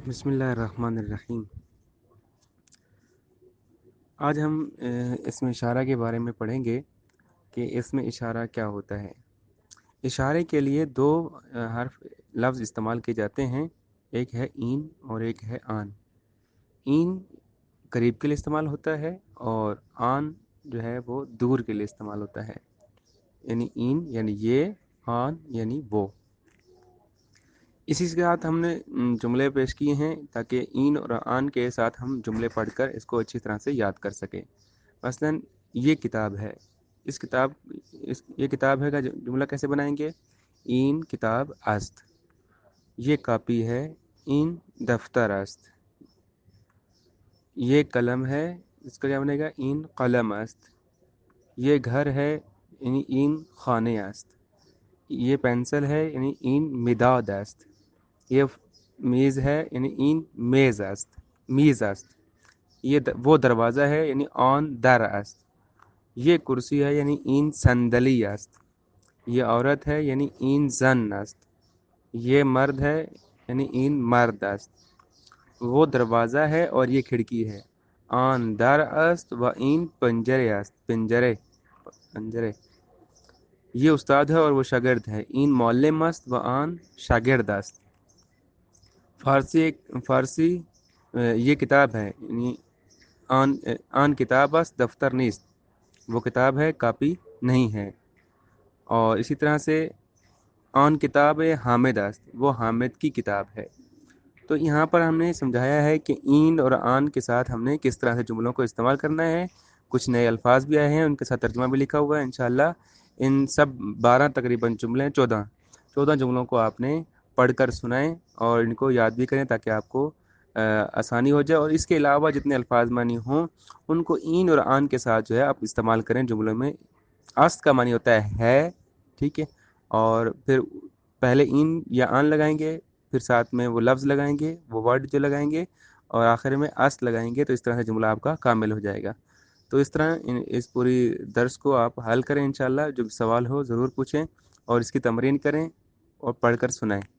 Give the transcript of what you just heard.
بسم اللہ الرحمن الرحیم۔ آج ہم اسم اشارہ کے بارے میں پڑھیں گے کہ اسم اشارہ کیا ہوتا ہے۔ اشارے کے لیے دو حرف لفظ استعمال کیے جاتے ہیں، ایک ہے این اور ایک ہے آن۔ این قریب کے لیے استعمال ہوتا ہے اور آن جو ہے وہ دور کے لیے استعمال ہوتا ہے، یعنی این یعنی یہ، آن یعنی وہ۔ اسی کے ساتھ ہم نے جملے پیش کیے ہیں تاکہ این اور آن کے ساتھ ہم جملے پڑھ کر اس کو اچھی طرح سے یاد کر سکیں۔ مثلاً یہ کتاب ہے، یہ کتاب ہے کا جملہ کیسے بنائیں گے؟ این کتاب است۔ یہ کاپی ہے، این دفتر است۔ یہ قلم ہے، اس کا کیا بنے گا؟ این قلم است۔ یہ گھر ہے، یعنی این خانه است۔ یہ پینسل ہے، یعنی این مداد است۔ یہ میز ہے، یعنی این میز است۔ یہ وہ دروازہ ہے، یعنی آن در است۔ یہ کرسی ہے، یعنی این صندلی است۔ یہ عورت ہے، یعنی این زن است۔ یہ مرد ہے، یعنی این مرد است۔ وہ دروازہ ہے اور یہ کھڑکی ہے، آن در است و این پنجره است۔ پنجرے۔ یہ استاد ہے اور وہ شاگرد ہے، این معلم است و آن شاگرد است۔ فارسی یہ کتاب ہے، یعنی آن کتاب است دفتر نیست۔ وہ کتاب ہے، کاپی نہیں ہے۔ اور اسی طرح سے آن کتاب حامد است، وہ حامد کی کتاب ہے۔ تو یہاں پر ہم نے سمجھایا ہے کہ این اور آن کے ساتھ ہم نے کس طرح سے جملوں کو استعمال کرنا ہے۔ کچھ نئے الفاظ بھی آئے ہیں، ان کے ساتھ ترجمہ بھی لکھا ہوا ہے انشاءاللہ۔ ان سب 12 تقریباً جملے 14 جملوں کو آپ نے پڑھ کر سنائیں اور ان کو یاد بھی کریں تاکہ آپ کو آسانی ہو جائے۔ اور اس کے علاوہ جتنے الفاظ معنی ہوں ان کو این اور آن کے ساتھ جو ہے آپ استعمال کریں جملوں میں۔ است کا معنی ہوتا ہے، ٹھیک ہے، اور پھر پہلے این یا آن لگائیں گے، پھر ساتھ میں وہ لفظ لگائیں گے، وہ ورڈ جو لگائیں گے، اور آخر میں است لگائیں گے، تو اس طرح سے جملہ آپ کا کامل ہو جائے گا۔ تو اس طرح اس پوری درس کو آپ حل کریں انشاءاللہ۔ جو سوال ہو ضرور پوچھیں اور اس کی تمرین کریں اور پڑھ کر سنائیں۔